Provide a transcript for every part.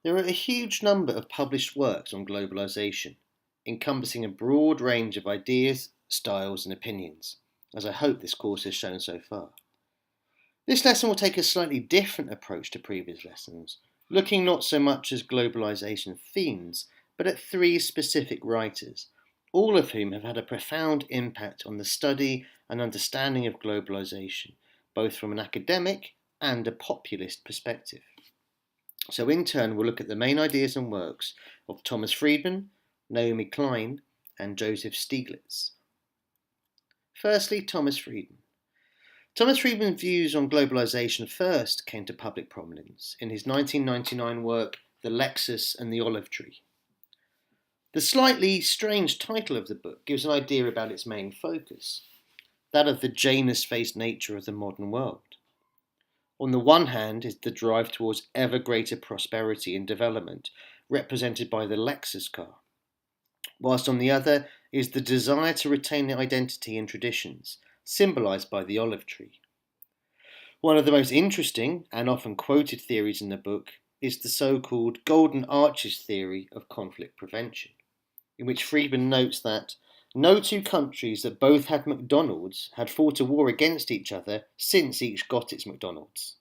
There are a huge number of published works on globalization, encompassing a broad range of ideas, styles, and opinions, as I hope this course has shown so far. This lesson will take a slightly different approach to previous lessons, looking not so much as globalization themes, but at three specific writers, all of whom have had a profound impact on the study and understanding of globalization, both from an academic and a populist perspective. So in turn, we'll look at the main ideas and works of Thomas Friedman, Naomi Klein, and Joseph Stiglitz. Firstly, Thomas Friedman. Thomas Friedman's views on globalization first came to public prominence in his 1999 work, The Lexus and the Olive Tree. The slightly strange title of the book gives an idea about its main focus, that of the Janus-faced nature of the modern world. On the one hand is the drive towards ever greater prosperity and development, represented by the Lexus car, whilst on the other is the desire to retain the identity and traditions, symbolised by the olive tree. One of the most interesting and often quoted theories in the book is the so-called Golden Arches theory of conflict prevention, in which Friedman notes that no two countries that both had McDonald's had fought a war against each other since each got its McDonald's,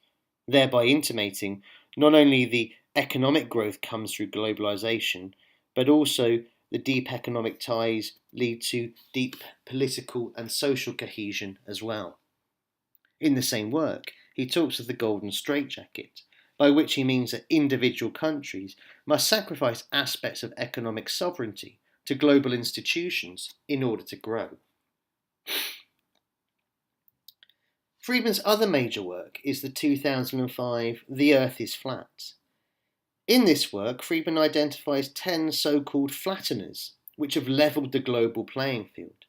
thereby intimating not only the economic growth comes through globalization, but also the deep economic ties lead to deep political and social cohesion as well. In the same work, he talks of the golden straitjacket, by which he means that individual countries must sacrifice aspects of economic sovereignty to global institutions in order to grow. Friedman's other major work is the 2005 The Earth is Flat. In this work, Friedman identifies 10 so-called flatteners, which have levelled the global playing field.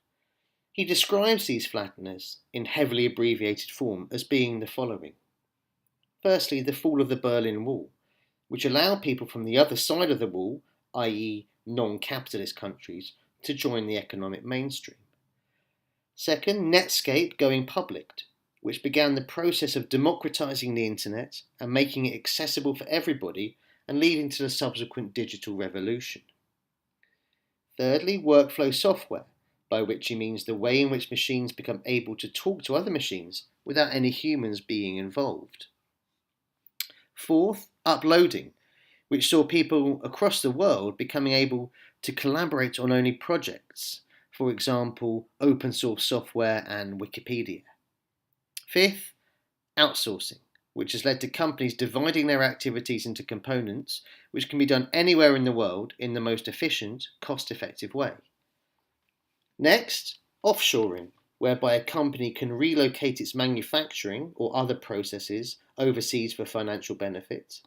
He describes these flatteners, in heavily abbreviated form, as being the following. Firstly, the fall of the Berlin Wall, which allowed people from the other side of the wall, i.e. non-capitalist countries, to join the economic mainstream. Second, Netscape going public, which began the process of democratizing the internet and making it accessible for everybody and leading to the subsequent digital revolution. Thirdly, workflow software, by which he means the way in which machines become able to talk to other machines without any humans being involved. Fourth, uploading, which saw people across the world becoming able to collaborate on only projects, for example, open source software and Wikipedia. Fifth, outsourcing, which has led to companies dividing their activities into components which can be done anywhere in the world in the most efficient, cost-effective way. Next, offshoring, whereby a company can relocate its manufacturing or other processes overseas for financial benefit.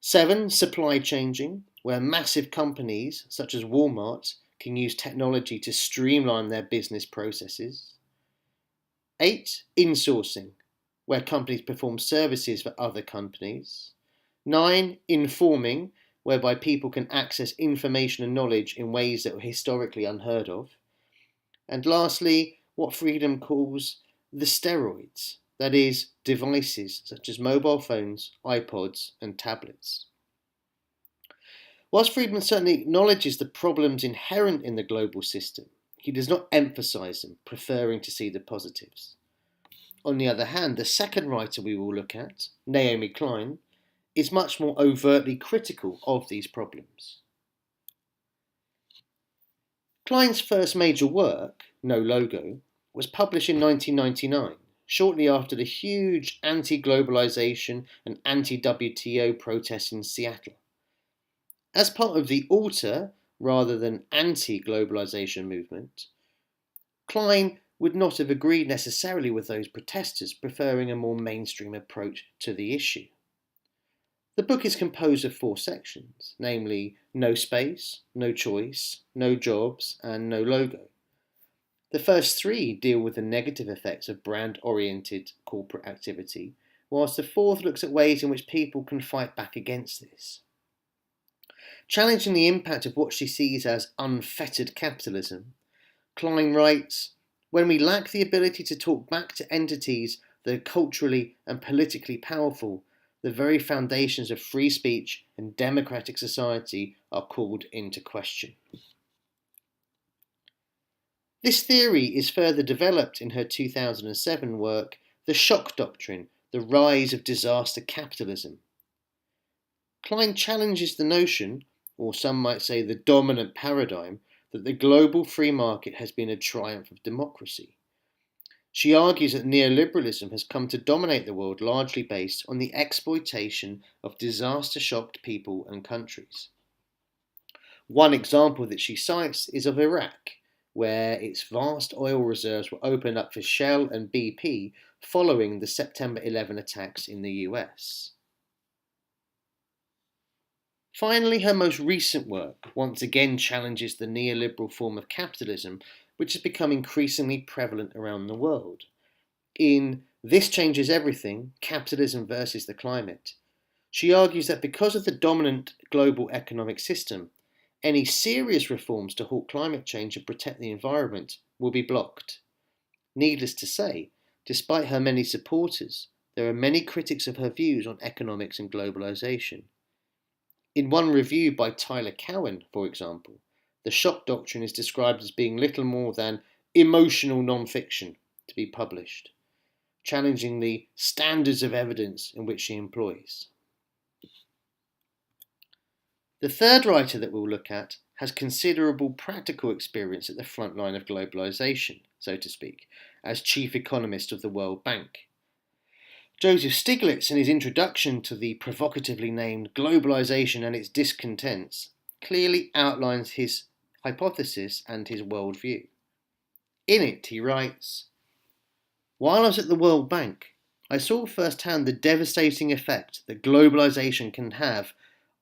7. Supply changing, where massive companies such as Walmart can use technology to streamline their business processes. 8. Insourcing, where companies perform services for other companies. 9. Informing, whereby people can access information and knowledge in ways that were historically unheard of. And lastly, what Friedman calls the steroids, that is, devices such as mobile phones, iPods, and tablets. Whilst Friedman certainly acknowledges the problems inherent in the global system, he does not emphasise them, preferring to see the positives. On the other hand, the second writer we will look at, Naomi Klein, is much more overtly critical of these problems. Klein's first major work, No Logo, was published in 1999, shortly after the huge anti-globalization and anti-WTO protests in Seattle. As part of the alter rather than anti-globalization movement, Klein would not have agreed necessarily with those protesters, preferring a more mainstream approach to the issue. The book is composed of 4 sections, namely No Space, No Choice, No Jobs, and No Logo. The first 3 deal with the negative effects of brand-oriented corporate activity, whilst the 4th looks at ways in which people can fight back against this. Challenging the impact of what she sees as unfettered capitalism, Klein writes, "When we lack the ability to talk back to entities that are culturally and politically powerful, the very foundations of free speech and democratic society are called into question. This theory is further developed in her 2007 work, The Shock Doctrine, The Rise of Disaster Capitalism. Klein challenges the notion, or some might say the dominant paradigm, that the global free market has been a triumph of democracy. She argues that neoliberalism has come to dominate the world largely based on the exploitation of disaster-shocked people and countries. One example that she cites is of Iraq, where its vast oil reserves were opened up for Shell and BP following the September 11 attacks in the US. Finally, her most recent work once again challenges the neoliberal form of capitalism, which has become increasingly prevalent around the world. In This Changes Everything, Capitalism versus the Climate, she argues that because of the dominant global economic system, any serious reforms to halt climate change and protect the environment will be blocked. Needless to say, despite her many supporters, there are many critics of her views on economics and globalization. In one review by Tyler Cowen, for example, the shock doctrine is described as being little more than emotional non-fiction to be published, challenging the standards of evidence in which she employs. The third writer that we'll look at has considerable practical experience at the front line of globalization, so to speak, as chief economist of the World Bank. Joseph Stiglitz, in his introduction to the provocatively named Globalization and its Discontents, clearly outlines his hypothesis and his worldview. In it, he writes, "While I was at the World Bank, I saw firsthand the devastating effect that globalization can have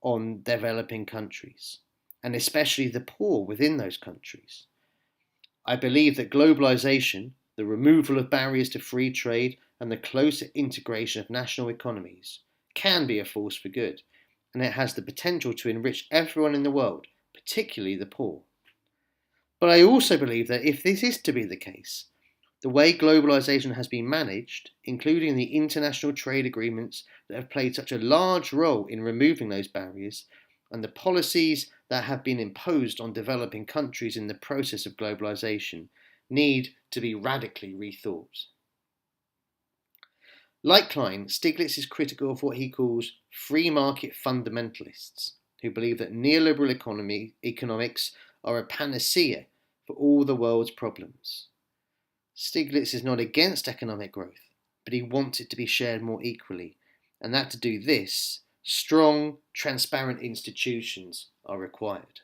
on developing countries, and especially the poor within those countries. I believe that globalization, the removal of barriers to free trade, and the closer integration of national economies can be a force for good, and it has the potential to enrich everyone in the world, particularly the poor. But I also believe that if this is to be the case, the way globalization has been managed, including the international trade agreements that have played such a large role in removing those barriers, and the policies that have been imposed on developing countries in the process of globalization, need to be radically rethought." Like Klein, Stiglitz is critical of what he calls free market fundamentalists, who believe that neoliberal economics are a panacea for all the world's problems. Stiglitz is not against economic growth, but he wants it to be shared more equally, and that to do this, strong, transparent institutions are required.